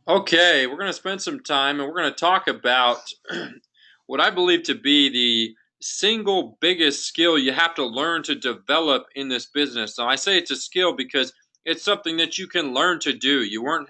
Okay, we're going to spend some time and we're going to talk about what I believe to be the single biggest skill you have to learn to develop in this business. Now, I say it's a skill because it's something that you can learn to do. You don't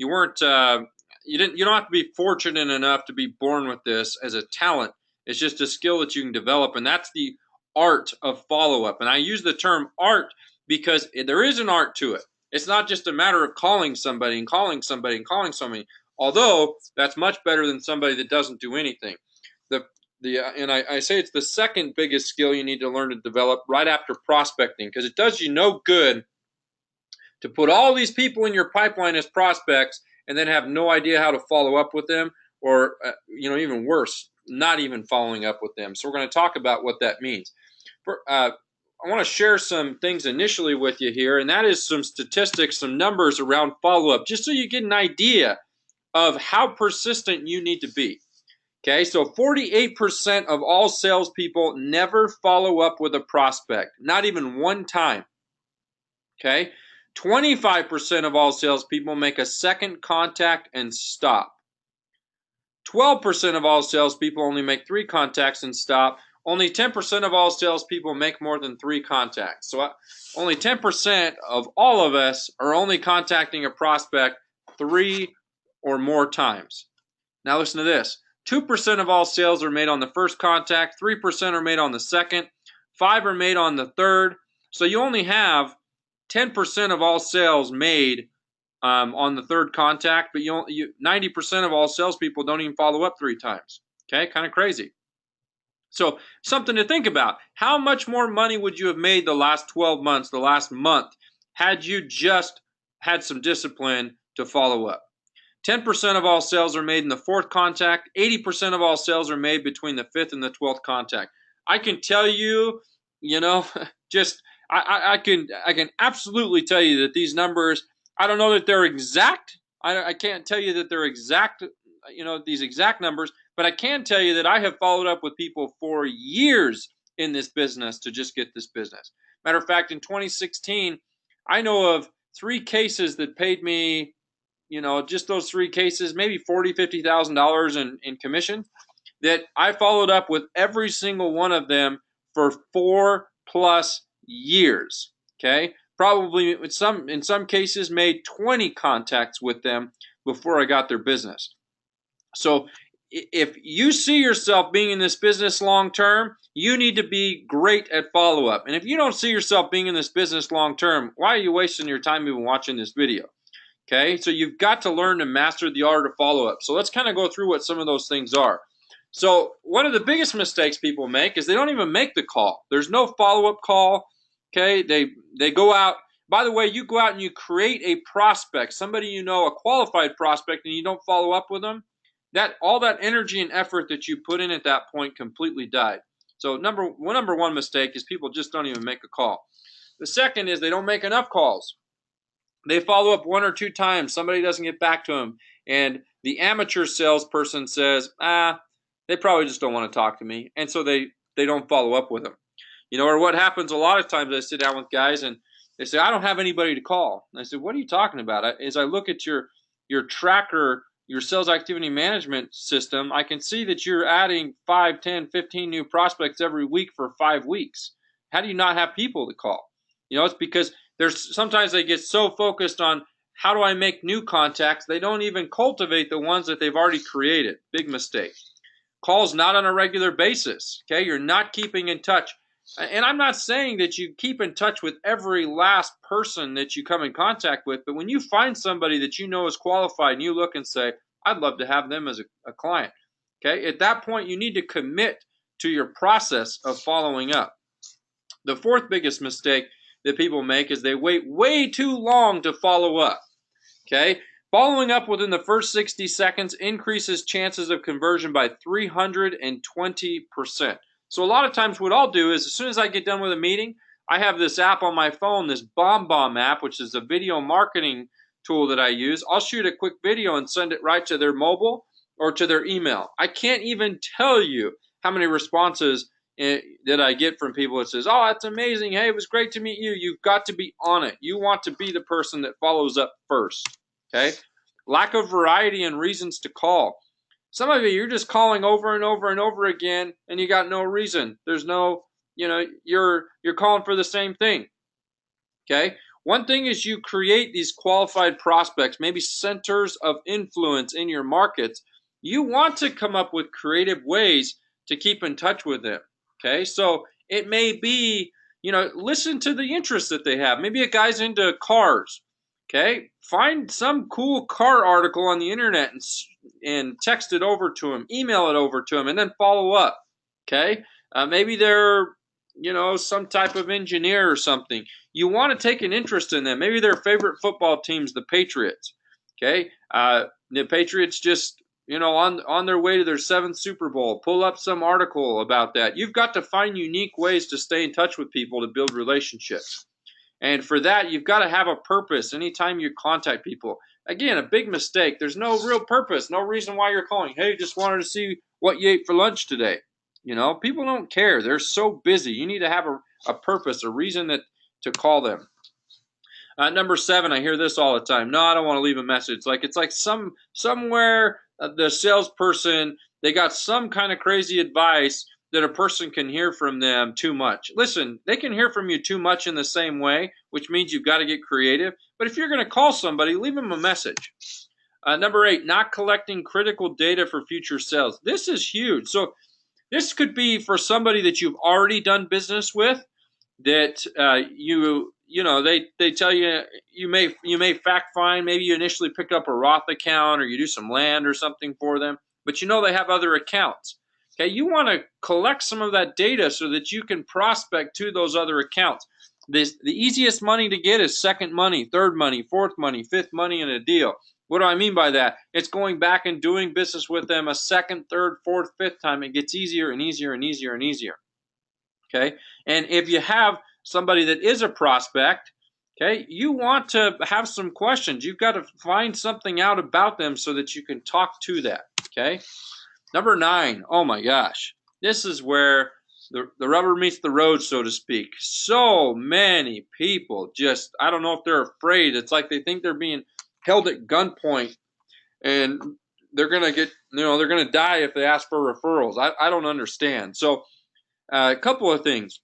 have to be fortunate enough to be born with this as a talent. It's just a skill that you can develop, and that's the art of follow up. And I use the term art because there is an art to it. It's not just a matter of calling somebody and calling somebody and calling somebody, although that's much better than somebody that doesn't do anything. The I say it's the second biggest skill you need to learn to develop right after prospecting, because it does you no good to put all these people in your pipeline as prospects and then have no idea how to follow up with them, or even worse, not even following up with them. So we're going to talk about what that means. I want to share some things initially with you here, and that is some statistics, some numbers around follow-up, just so you get an idea of how persistent you need to be. Okay, so 48% of all salespeople never follow up with a prospect, not even one time. Okay, 25% of all salespeople make a second contact and stop. 12% of all salespeople only make 3 contacts and stop. Only 10% of all salespeople make more than 3 contacts. So only 10% of all of us are only contacting a prospect 3 or more times. Now listen to this. 2% of all sales are made on the first contact. 3% are made on the second. 5 are made on the third. So you only have 10% of all sales made on the third contact, but 90% of all salespeople don't even follow up 3 times. Okay, kind of crazy. So something to think about. How much more money would you have made the last 12 months, the last month, had you just had some discipline to follow up? 10% of all sales are made in the fourth contact. 80% of all sales are made between the fifth and the 12th contact. I can tell you, just I can absolutely tell you that these numbers, I don't know that they're exact. I can't tell you that they're exact, these exact numbers, but I can tell you that I have followed up with people for years in this business to just get this business. Matter of fact, in 2016, I know of 3 cases that paid me, just those 3 cases, maybe $40,000-$50,000 in commission, that I followed up with every single one of them for 4+ years. Okay, probably in some cases made 20 contacts with them before I got their business. So if you see yourself being in this business long term, you need to be great at follow up. And if you don't see yourself being in this business long term, why are you wasting your time even watching this video? Okay, so you've got to learn to master the art of follow up. So let's kind of go through what some of those things are. So one of the biggest mistakes people make is they don't even make the call. There's no follow up call. Okay, they go out. By the way, you go out and you create a prospect, somebody you know, a qualified prospect, and you don't follow up with them. That all that energy and effort that you put in at that point completely died. So number one mistake is people just don't even make a call. The second is they don't make enough calls. They follow up 1 or 2 times. Somebody doesn't get back to them, and the amateur salesperson says, they probably just don't want to talk to me, and so they don't follow up with them. Or what happens a lot of times, I sit down with guys and they say, I don't have anybody to call. And I said, what are you talking about? As I look at your tracker, your sales activity management system, I can see that you're adding 5, 10, 15 new prospects every week for 5 weeks. How do you not have people to call? It's because sometimes they get so focused on how do I make new contacts, they don't even cultivate the ones that they've already created. Big mistake. Calls not on a regular basis. Okay, you're not keeping in touch. And I'm not saying that you keep in touch with every last person that you come in contact with, but when you find somebody that you know is qualified and you look and say, I'd love to have them as a client. Okay, at that point, you need to commit to your process of following up. The fourth biggest mistake that people make is they wait way too long to follow up. Okay, following up within the first 60 seconds increases chances of conversion by 320%. So a lot of times what I'll do is as soon as I get done with a meeting, I have this app on my phone, this BombBomb app, which is a video marketing tool that I use. I'll shoot a quick video and send it right to their mobile or to their email. I can't even tell you how many responses that I get from people that says, oh, that's amazing. Hey, it was great to meet you. You've got to be on it. You want to be the person that follows up first. Okay. lack of variety and reasons to call. Some of you, you're just calling over and over and over again, and you got no reason. There's no, you're calling for the same thing. Okay. One thing is you create these qualified prospects, maybe centers of influence in your markets. You want to come up with creative ways to keep in touch with them. Okay. So it may be, listen to the interests that they have. Maybe a guy's into cars. Okay. Find some cool car article on the internet and text it over to him, email it over to him, and then follow up. Okay. Maybe they're, some type of engineer or something. You want to take an interest in them. Maybe their favorite football team's the Patriots. Okay, the Patriots just on their way to their 7th Super Bowl. Pull up some article about that. You've got to find unique ways to stay in touch with people to build relationships, and for that you've got to have a purpose. Anytime you contact people, again, a big mistake. There's no real purpose, no reason why you're calling. Hey, just wanted to see what you ate for lunch today. People don't care. They're so busy. You need to have a purpose, a reason to call them. Number 7, I hear this all the time. No, I don't want to leave a message. It's like somewhere the salesperson, they got some kind of crazy advice that a person can hear from them too much. Listen, they can hear from you too much in the same way, which means you've got to get creative. But if you're going to call somebody, leave them a message. Number 8, not collecting critical data for future sales. This is huge. So this could be for somebody that you've already done business with, that they tell you you may fact find. Maybe you initially pick up a Roth account or you do some land or something for them, but they have other accounts. Okay, you want to collect some of that data so that you can prospect to those other accounts. The easiest money to get is second money, third money, fourth money, fifth money in a deal. What do I mean by that? It's going back and doing business with them a second, third, fourth, fifth time. It gets easier and easier and easier and easier. Okay, and if you have somebody that is a prospect, okay, you want to have some questions. You've got to find something out about them so that you can talk to that. Okay, number 9. Oh my gosh, this is where the rubber meets the road, so to speak. So many people just, I don't know if they're afraid. It's like they think they're being held at gunpoint and they're gonna get, they're gonna die if they ask for referrals. I don't understand. So a couple of things.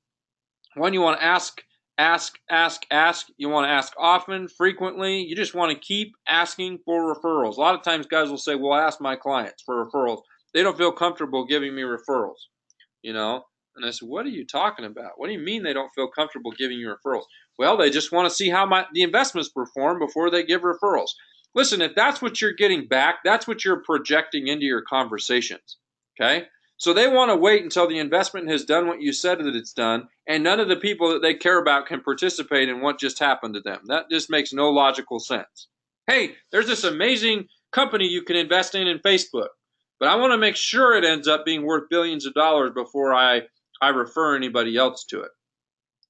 One, you want to ask. You want to ask often, frequently. You just want to keep asking for referrals. A lot of times guys will say, well, I ask my clients for referrals. They don't feel comfortable giving me referrals, And I said, what are you talking about? What do you mean they don't feel comfortable giving you referrals? Well, they just want to see how the investments perform before they give referrals. Listen, if that's what you're getting back, that's what you're projecting into your conversations, okay? So they want to wait until the investment has done what you said that it's done, and none of the people that they care about can participate in what just happened to them. That just makes no logical sense. Hey, there's this amazing company you can invest in Facebook, but I want to make sure it ends up being worth billions of dollars before I refer anybody else to it.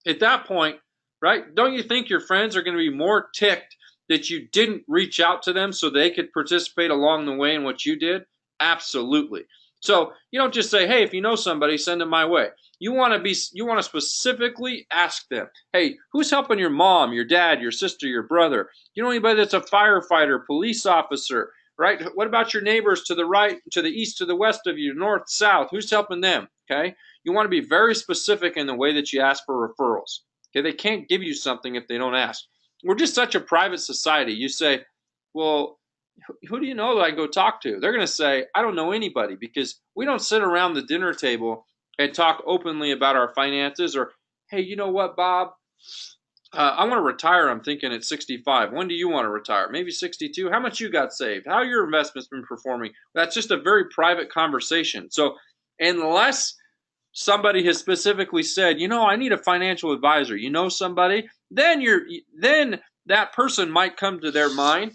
At that point, right, don't you think your friends are going to be more ticked that you didn't reach out to them so they could participate along the way in what you did? Absolutely. So you don't just say, hey, if you know somebody, send them my way. You want to specifically ask them, hey, who's helping your mom, your dad, your sister, your brother? You know anybody that's a firefighter, police officer, right? What about your neighbors to the right, to the east, to the west of you, north, south? Who's helping them? Okay. You want to be very specific in the way that you ask for referrals. Okay. They can't give you something if they don't ask. We're just such a private society. You say, well, who do you know that I can go talk to? They're going to say, I don't know anybody, because we don't sit around the dinner table and talk openly about our finances, or, hey, you know what, Bob? I want to retire, I'm thinking, at 65. When do you want to retire? Maybe 62? How much you got saved? How your investment's been performing? That's just a very private conversation. So unless somebody has specifically said, I need a financial advisor, somebody, then that person might come to their mind.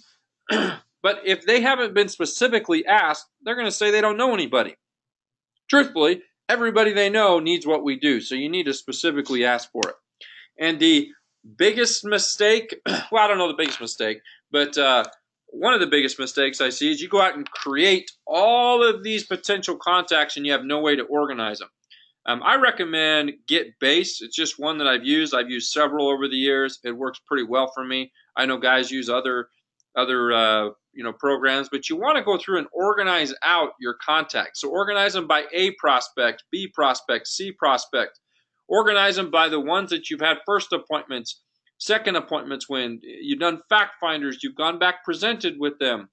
But if they haven't been specifically asked, they're going to say they don't know anybody. Truthfully, everybody they know needs what we do, so you need to specifically ask for it. And the biggest mistake, well, I don't know the biggest mistake, but one of the biggest mistakes I see is you go out and create all of these potential contacts and you have no way to organize them. I recommend GetBase. It's just one that I've used. I've used several over the years. It works pretty well for me. I know guys use other programs, but you want to go through and organize out your contacts. So organize them by A prospect, B prospect, C prospect. Organize them by the ones that you've had first appointments, second appointments, when you've done fact finders, you've gone back, presented with them.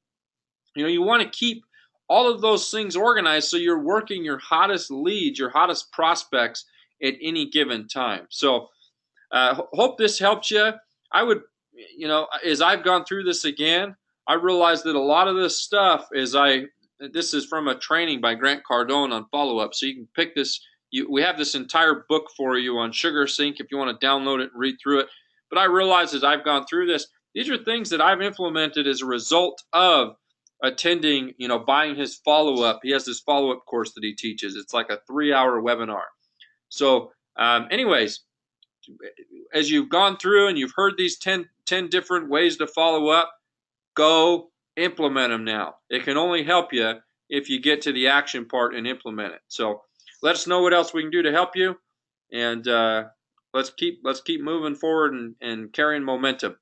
You want to keep all of those things organized so you're working your hottest leads, your hottest prospects at any given time. So hope this helps you. I would, as I've gone through this again, I realized that a lot of this stuff this is from a training by Grant Cardone on follow-up. So you can pick this. We have this entire book for you on SugarSync if you want to download it and read through it. But I realized as I've gone through this, these are things that I've implemented as a result of attending, buying his follow-up. He has this follow-up course that he teaches. It's like a 3-hour webinar. So anyways, as you've gone through and you've heard these 10 different ways to follow up, go implement them now. It can only help you if you get to the action part and implement it. So let us know what else we can do to help you, and let's keep moving forward and carrying momentum.